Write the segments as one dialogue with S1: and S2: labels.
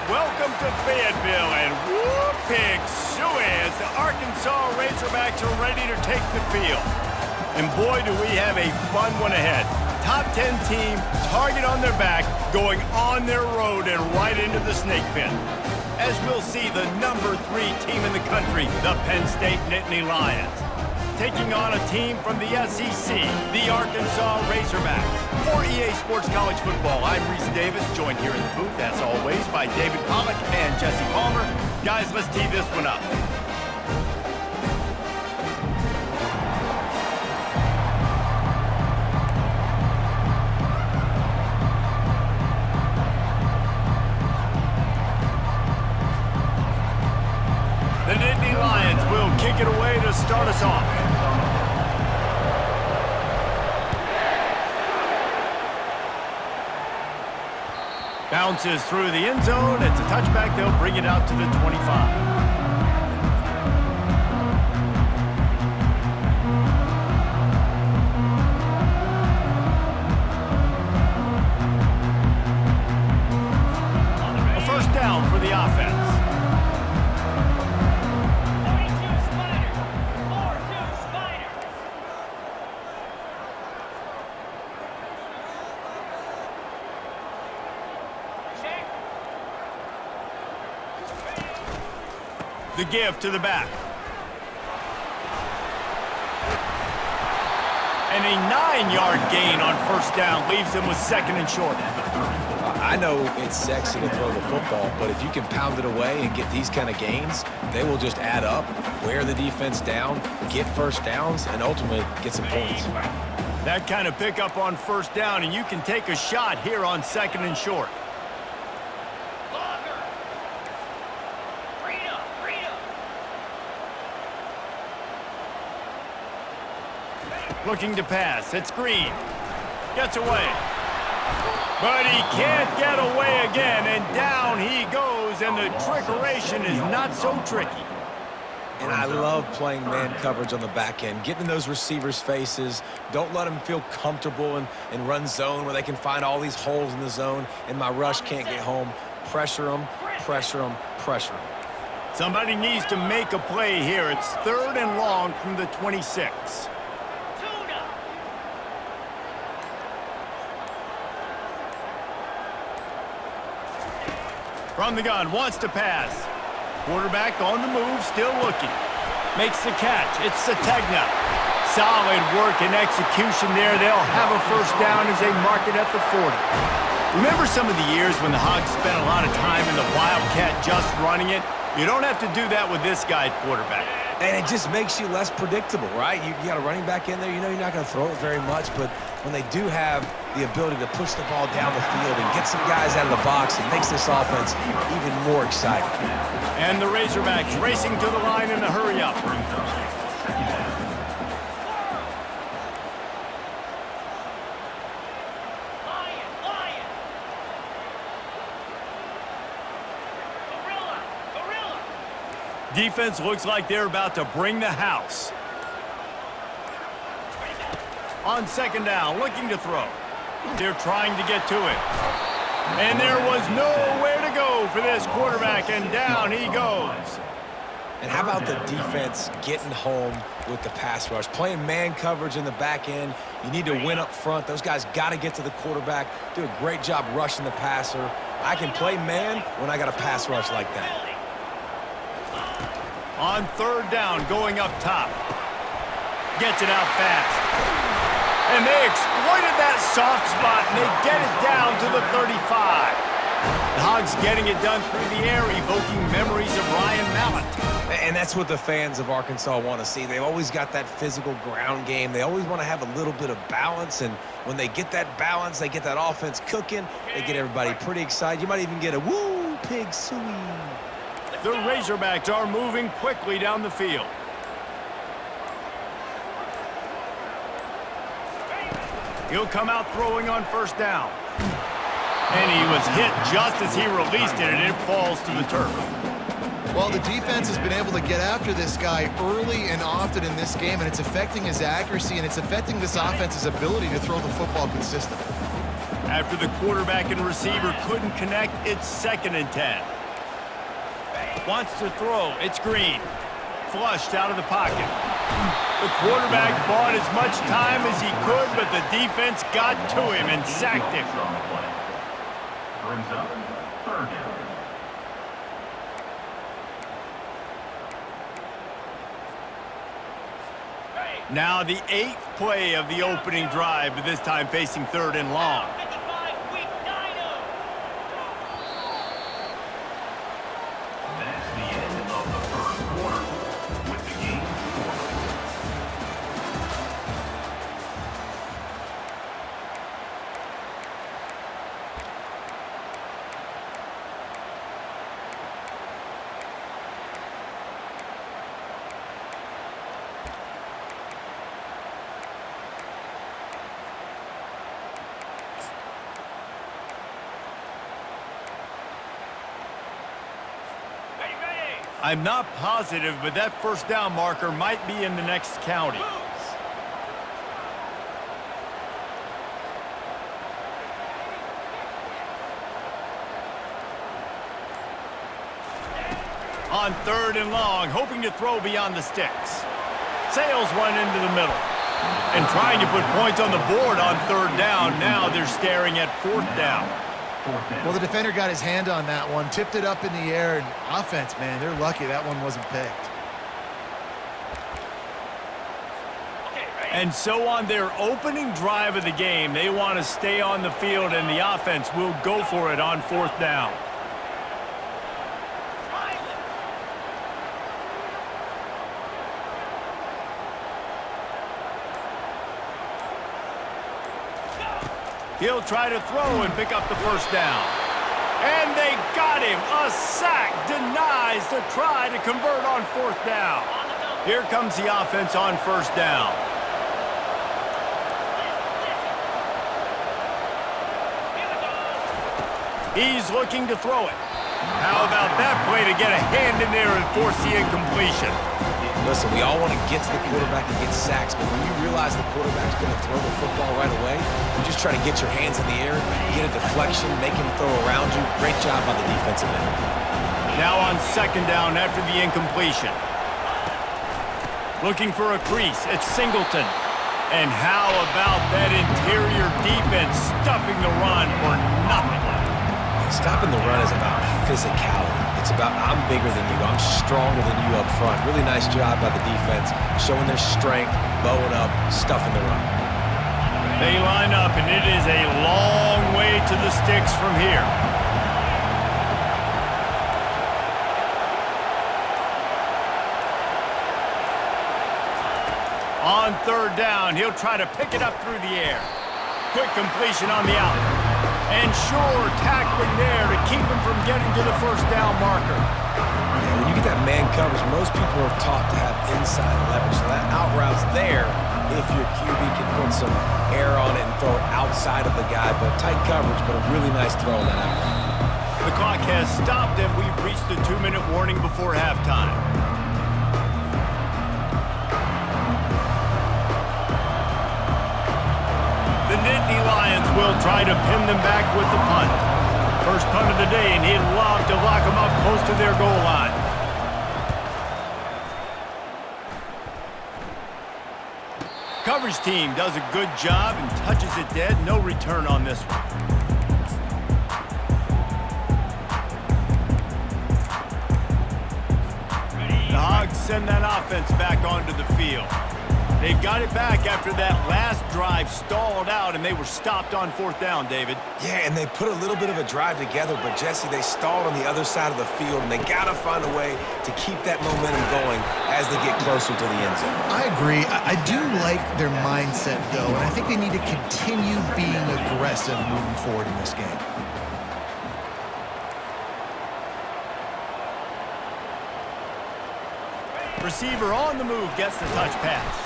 S1: Welcome to Fayetteville, and whoop, pig suey as the Arkansas Razorbacks are ready to take the field. And boy, do we have a fun one ahead. Top 10 team, target on their back, going on their road and right into the snake pit. As we'll see the number 3 team in the country, the Penn State Nittany Lions, taking on a team from the SEC, the Arkansas Razorbacks. For EA Sports College Football, I'm Reese Davis, joined here in the booth, as always, by David Pollack and Jesse Palmer. Guys, let's tee this one up. The Nittany Lions will kick it away to start us off. Bounces through the end zone. It's a touchback. They'll bring it out to the 25. A first down for the offense. The give to the back. And a 9-yard gain on first down leaves them with second and short.
S2: I know it's sexy to throw the football, but if you can pound it away and get these kind of gains, they will just add up, wear the defense down, get first downs, and ultimately get some points.
S1: That kind of pickup on first down, and you can take a shot here on second and short. Looking to pass. It's Green. Gets away. But he can't get away again, and down he goes, and the trickeration is not so tricky.
S2: And I love playing man coverage on the back end, getting in those receivers' faces. Don't let them feel comfortable in run zone where they can find all these holes in the zone, and my rush can't get home. Pressure them, pressure them, pressure them.
S1: Somebody needs to make a play here. It's 3rd and long from the 26. From the gun, wants to pass. Quarterback on the move, still looking. Makes the catch. It's Sategna. Solid work and execution there. They'll have a first down as they mark it at the 40. Remember some of the years when the Hogs spent a lot of time in the Wildcat just running it? You don't have to do that with this guy at quarterback.
S2: And it just makes you less predictable, right? You got a running back in there. You know you're not going to throw it very much, but when they do have the ability to push the ball down the field and get some guys out of the box, it makes this offense even more exciting.
S1: And the Razorbacks racing to the line in a hurry-up. Defense looks like they're about to bring the house. On second down, looking to throw. They're trying to get to it. And there was nowhere to go for this quarterback, and down he goes.
S2: And how about the defense getting home with the pass rush? Playing man coverage in the back end. You need to win up front. Those guys got to get to the quarterback. Do a great job rushing the passer. I can play man when I got a pass rush like that.
S1: On 3rd down, going up top. Gets it out fast. And they exploited that soft spot, and they get it down to the 35. The Hogs getting it done through the air, evoking memories of Ryan Mallett.
S2: And that's what the fans of Arkansas want to see. They've always got that physical ground game. They always want to have a little bit of balance, and when they get that balance, they get that offense cooking, they get everybody pretty excited. You might even get a woo, pig suey.
S1: The Razorbacks are moving quickly down the field. He'll come out throwing on first down. And he was hit just as he released it, and it falls to the turf.
S3: Well, the defense has been able to get after this guy early and often in this game, and it's affecting his accuracy, and it's affecting this offense's ability to throw the football consistently.
S1: After the quarterback and receiver couldn't connect, it's 2nd and 10. Wants to throw. It's Green. Flushed out of the pocket. The quarterback bought as much time as he could, but the defense got to him and sacked him.
S4: Brings up third down.
S1: Now the 8th play of the opening drive, but this time facing 3rd and long.
S4: That's the end of the first quarter with the game scored.
S1: I'm not positive, but that first down marker might be in the next county. On 3rd and long, hoping to throw beyond the sticks. Sails one into the middle. And trying to put points on the board on 3rd down. Now they're staring at 4th down.
S3: Well, the defender got his hand on that one, tipped it up in the air, and offense, man, they're lucky that one wasn't picked.
S1: And so on their opening drive of the game, they want to stay on the field, and the offense will go for it on 4th down. He'll try to throw and pick up the first down. And they got him. A sack denies the try to convert on 4th down. Here comes the offense on 1st down. He's looking to throw it. How about that play to get a hand in there and force the incompletion?
S2: Listen, we all want to get to the quarterback and get sacks, but when you realize the quarterback's going to throw the football right away, you just try to get your hands in the air, get a deflection, make him throw around you. Great job by the defensive end.
S1: Now on 2nd down after the incompletion. Looking for a crease. It's Singleton. And how about that interior defense stuffing the run for nothing?
S2: Stopping the run is about physicality. It's about I'm bigger than you, I'm stronger than you up front. Really nice job by the defense, showing their strength, bowing up, stuffing the run.
S1: They line up, and it is a long way to the sticks from here. On 3rd down, he'll try to pick it up through the air. Quick completion on the out. And sure tackling there to keep him from getting to the first down marker.
S2: Yeah, when you get that man coverage, most people are taught to have inside leverage. So that out route's there if your QB can put some air on it and throw it outside of the guy. But tight coverage, but a really nice throw on that out route.
S1: The clock has stopped, and we've reached the 2-minute warning before halftime. The Nittany Lions will try to pin them back with the punt. First punt of the day, and he'd love to lock them up close to their goal line. Coverage team does a good job and touches it dead. No return on this one. The Hogs send that offense back onto the field. They've got it back after that last drive stalled out, and they were stopped on 4th down, David.
S2: Yeah, and they put a little bit of a drive together, but, Jesse, they stalled on the other side of the field, and they got to find a way to keep that momentum going as they get closer to the end zone.
S3: I agree. I do like their mindset, though, and I think they need to continue being aggressive moving forward in this game.
S1: Receiver on the move gets the touch pass.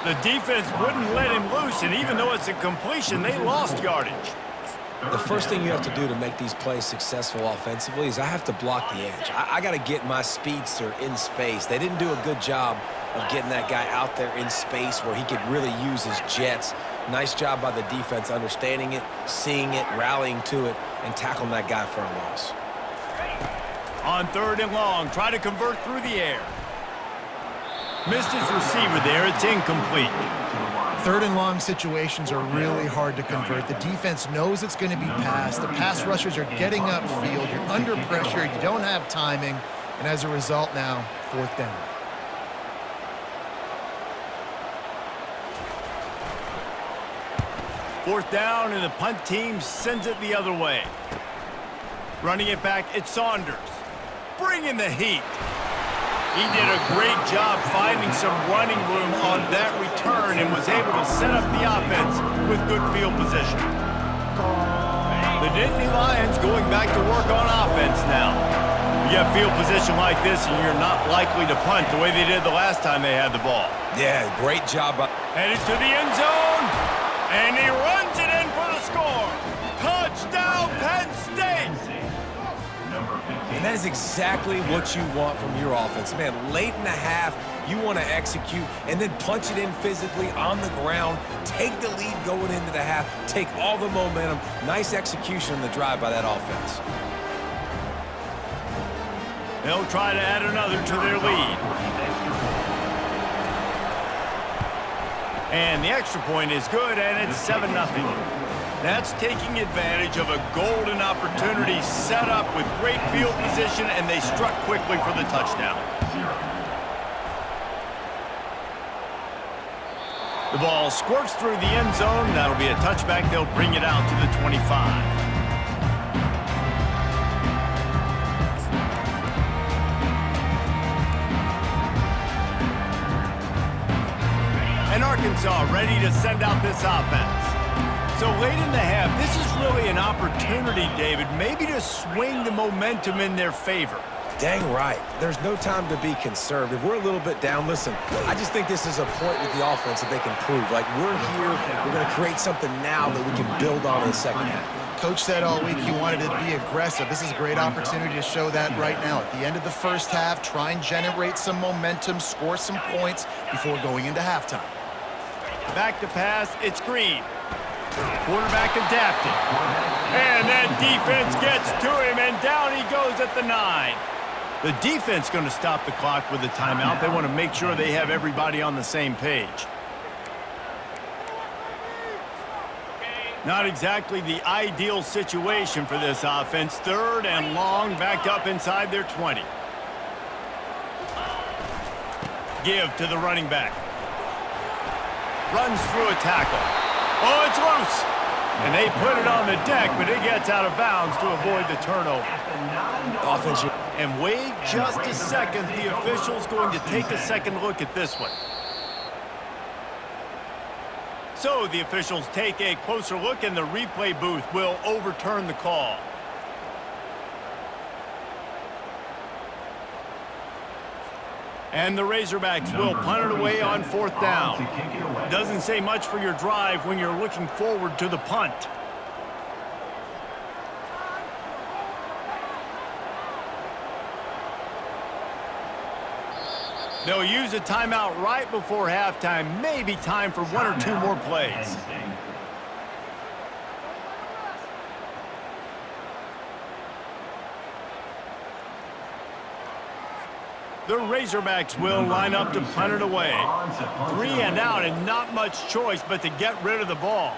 S1: The defense wouldn't let him loose, and even though it's a completion, they lost yardage.
S2: The first thing you have to do to make these plays successful offensively is I have to block the edge. I got to get my speedster in space. They didn't do a good job of getting that guy out there in space where he could really use his jets. Nice job by the defense understanding it, seeing it, rallying to it, and tackling that guy for a loss.
S1: On 3rd and long, try to convert through the air. Missed his receiver there. It's incomplete.
S3: 3rd and long situations are really hard to convert. The defense knows it's going to be passed. The pass rushers are getting upfield. You're under pressure. You don't have timing. And as a result now, 4th down.
S1: Fourth down, and the punt team sends it the other way. Running it back, it's Saunders. Bringing the heat. He did a great job finding some running room on that return and was able to set up the offense with good field position. The Nittany Lions going back to work on offense now. You have field position like this and you're not likely to punt the way they did the last time they had the ball.
S2: Yeah, great job.
S1: Headed to the end zone, and he runs it in for the score. Touchdown, Penn State!
S2: And that is exactly what you want from your offense. Man, late in the half, you want to execute and then punch it in physically on the ground, take the lead going into the half, take all the momentum. Nice execution on the drive by that offense.
S1: They'll try to add another to their lead. And the extra point is good, and it's 7-0. That's taking advantage of a golden opportunity set up with great field position, and they struck quickly for the touchdown. The ball squirts through the end zone. That'll be a touchback. They'll bring it out to the 25. And Arkansas ready to send out this offense. So late in the half, this is really an opportunity, David, maybe to swing the momentum in their favor.
S2: Dang right. There's no time to be conservative. We're a little bit down. Listen, I just think this is a point with the offense that they can prove. Like, we're here, we're going to create something now that we can build on in the second half.
S3: Coach said all week he wanted to be aggressive. This is a great opportunity to show that right now. At the end of the first half, try and generate some momentum, score some points before going into halftime.
S1: Back to pass, it's Green. Quarterback adapting. And that defense gets to him, and down he goes at the 9. The defense going to stop the clock with a timeout. They want to make sure they have everybody on the same page. Not exactly the ideal situation for this offense. 3rd and long, backed up inside their 20. Give to the running back. Runs through a tackle. Oh, it's loose. And they put it on the deck, but it gets out of bounds to avoid the turnover.
S2: Offensive.
S1: And wait just a second. The official's going to take a second look at this one. So the officials take a closer look, and the replay booth will overturn the call. And the Razorbacks will punt it away on 4th down. Doesn't say much for your drive when you're looking forward to the punt. They'll use a timeout right before halftime. Maybe time for 1 or 2 more plays. The Razorbacks will line up to punt it away. 3 and out, and not much choice but to get rid of the ball.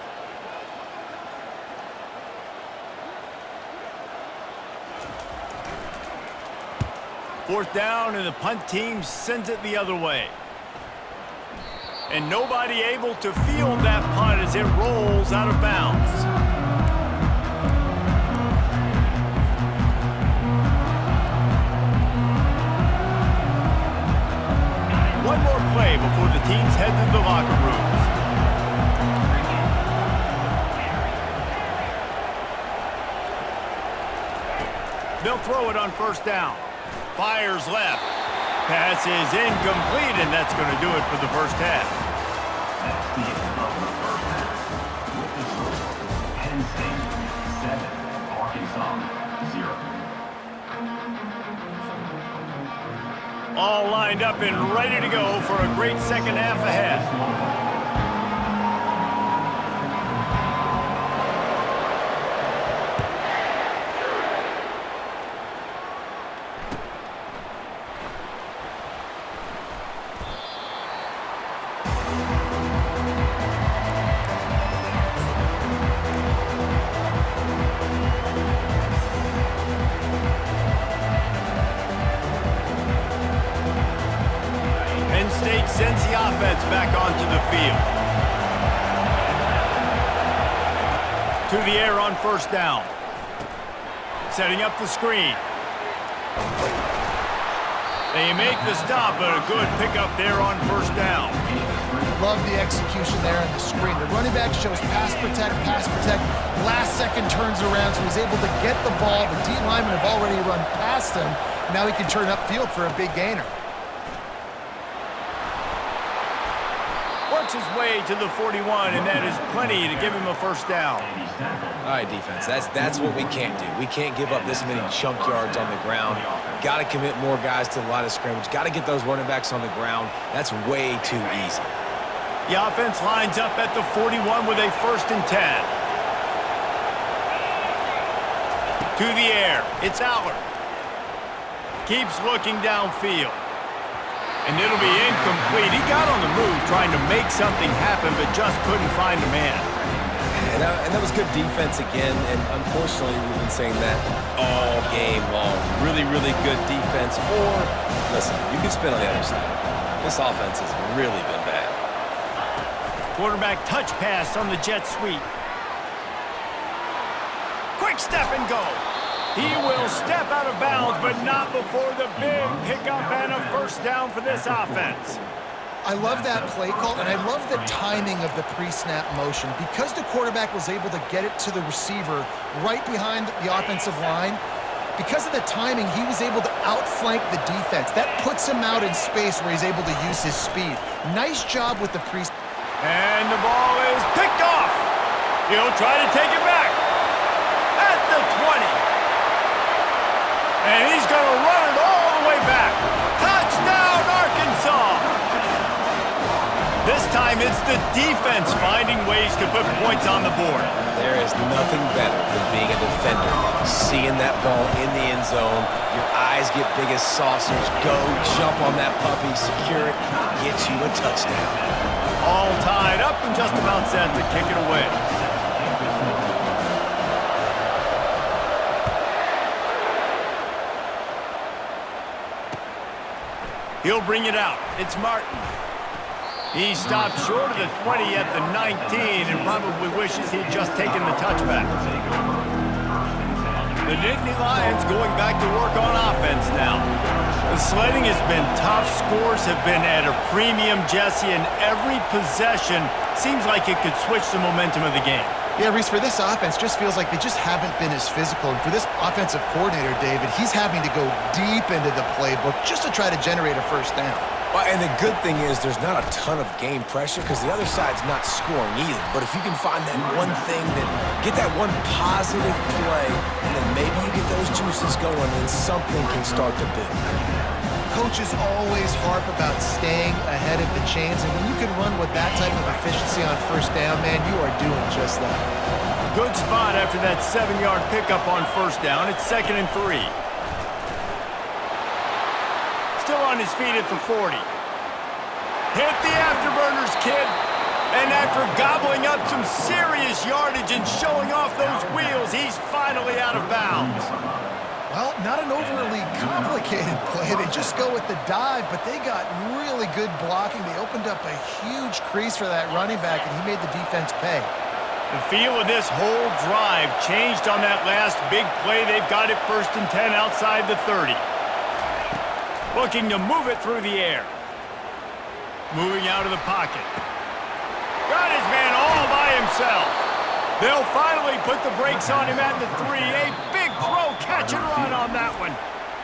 S1: Fourth down, and the punt team sends it the other way. And nobody able to field that punt as it rolls out of bounds. One more play before the teams head to the locker rooms. They'll throw it on 1st down. Fires left. Pass is incomplete, and that's going to do it for the first half.
S4: That's the end of the first half. With the score, Penn State 7, Arkansas 0.
S1: All lined up and ready to go for a great second half ahead. brings the offense back onto the field. To the air on first down. Setting up the screen. They make the stop, but a good pickup there on first down.
S3: Love the execution there on the screen. The running back shows pass protect, last second turns around, so he's able to get the ball. The D linemen have already run past him. Now he can turn upfield for a big gainer.
S1: Works his way to the 41, and that is plenty to give him a first down.
S2: All right, defense, that's what we can't do. We can't give up this many chunk yards on the ground. Got to commit more guys to the line of scrimmage. Got to get those running backs on the ground. That's way too easy.
S1: The offense lines up at the 41 with a 1st and 10. To the air, it's Aller. Keeps looking downfield. And it'll be incomplete. He got on the move trying to make something happen, but just couldn't find a man.
S2: And that was good defense again, and unfortunately we've been saying that all game long. Really, really good defense. Or, listen, you can spin on the other side. This offense has really been bad.
S1: Quarterback touch pass on the jet sweep. Quick step and go. He will step out of bounds, but not before the big pickup and a first down for this offense.
S3: I love that play call, and I love the timing of the pre-snap motion. Because the quarterback was able to get it to the receiver right behind the offensive line, because of the timing, he was able to outflank the defense. That puts him out in space where he's able to use his speed. Nice job with the pre-snap.
S1: And the ball is picked off. He'll try to take it back at the 20. And he's going to run it all the way back. Touchdown, Arkansas! This time it's the defense finding ways to put points on the board.
S2: There is nothing better than being a defender. Seeing that ball in the end zone, your eyes get big as saucers. Go, jump on that puppy, secure it, get you a touchdown.
S1: All tied up and just about set to kick it away. He'll bring it out. It's Martin. He stopped short of the 20 at the 19 and probably wishes he'd just taken the touchback. The Nittany Lions going back to work on offense now. The sledding has been tough. Scores have been at a premium, Jesse, and every possession seems like it could switch the momentum of the game.
S3: Yeah, Reese, for this offense, just feels like they just haven't been as physical. And for this offensive coordinator, David, he's having to go deep into the playbook just to try to generate a first down.
S2: Well, and the good thing is there's not a ton of game pressure because the other side's not scoring either. But if you can find that one thing, get that one positive play, and then maybe you get those juices going and something can start to build.
S3: Coaches always harp about staying ahead of the chains, and when you can run with that type of efficiency on first down, man, you are doing just that.
S1: Good spot after that 7-yard pickup on first down. It's 2nd and 3. Still on his feet at the 40. Hit the afterburners, kid. And after gobbling up some serious yardage and showing off those wheels, he's finally out of bounds.
S3: Well, not an overly complicated play. They just go with the dive, but they got really good blocking. They opened up a huge crease for that running back, and he made the defense pay.
S1: The feel of this whole drive changed on that last big play. They've got it 1st and 10 outside the 30. Looking to move it through the air. Moving out of the pocket. Got his man all by himself. They'll finally put the brakes on him at the 3. A big throw, catch and run on that one.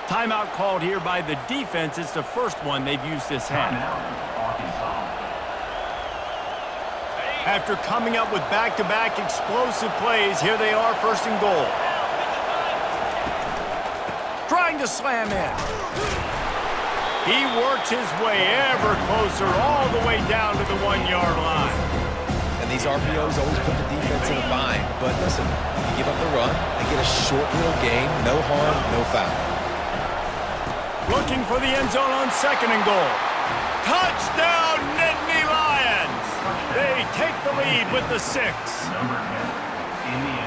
S1: Timeout called here by the defense. It's the first one they've used this half. After coming up with back-to-back explosive plays, here they are, 1st and goal. Trying to slam in. He works his way ever closer all the way down to the 1-yard line.
S2: And these RPOs always put the defense in a bind. But listen, you give up the run, they get a short little gain, no harm, no foul.
S1: Looking for the end zone on 2nd and goal. Touchdown, Nittany Lions! They take the lead with the 6.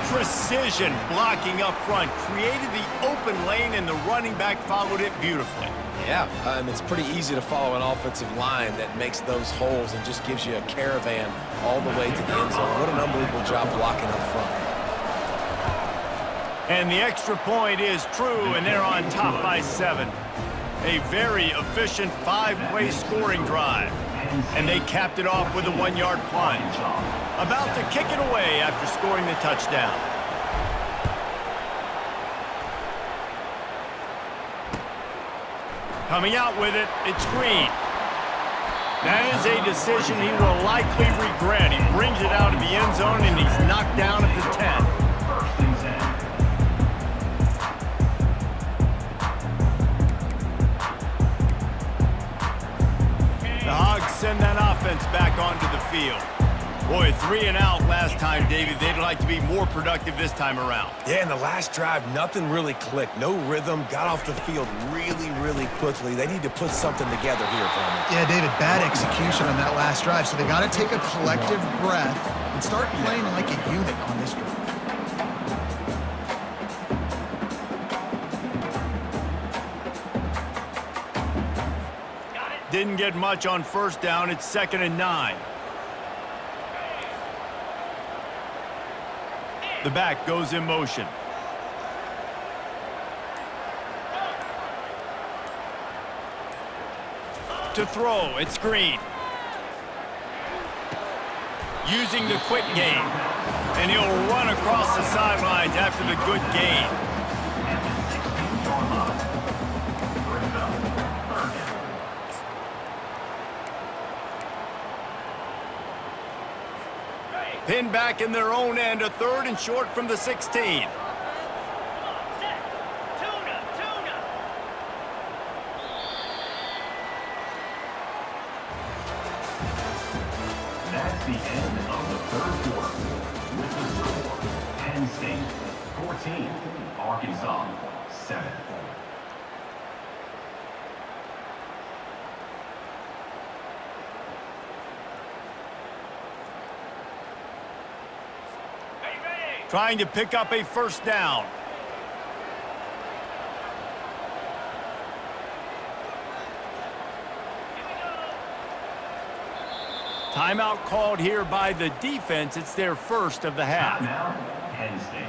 S1: Precision blocking up front created the open lane, and the running back followed it beautifully.
S2: Yeah, it's pretty easy to follow an offensive line that makes those holes and just gives you a caravan all the way to the end zone. What an unbelievable job blocking up front.
S1: And the extra point is true, and they're on top by 7. A very efficient 5-play scoring drive. And they capped it off with a 1-yard plunge. About to kick it away after scoring the touchdown. Coming out with it, it's Green. That is a decision he will likely regret. He brings it out of the end zone, and he's knocked down at the 10. The Hogs send that offense back onto the field. Boy, 3 and out last time, David. They'd like to be more productive this time around.
S2: Yeah, in the last drive, nothing really clicked. No rhythm, got off the field really quickly. They need to put something together here, Coleman.
S3: Yeah, David, bad execution on that last drive, so they got to take a collective breath and start playing like a unit on this drive.
S1: Didn't get much on first down. It's 2nd and 9. The back goes in motion. To throw, it's Green. Using the quick game. And he'll run across the sidelines after the good gain. Pinned back in their own end, a 3rd and short from the 16.
S4: That's the end of the 3rd quarter. With the score, Penn State 14, Arkansas 7.
S1: Trying to pick up a first down. Timeout called here by the defense. It's their first of the half.
S4: Now, Penn State.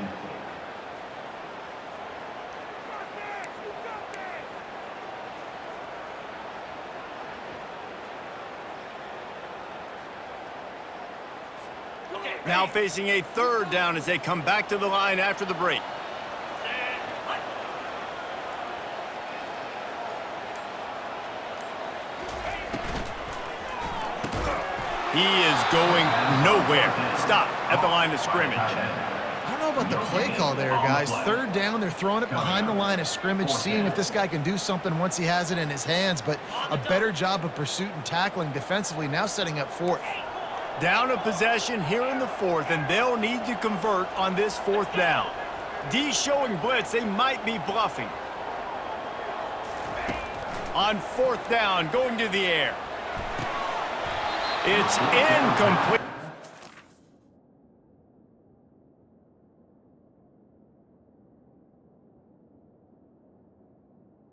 S1: Now facing a 3rd down as they come back to the line after the break. He is going nowhere. Stop at the line of scrimmage.
S3: I don't know about the play call there, guys. 3rd down, they're throwing it behind the line of scrimmage, seeing if this guy can do something once he has it in his hands, but a better job of pursuit and tackling defensively, now setting up 4th.
S1: Down a possession here in the 4th, and they'll need to convert on this 4th down. D showing blitz, they might be bluffing. On 4th down, going to the air. It's incomplete.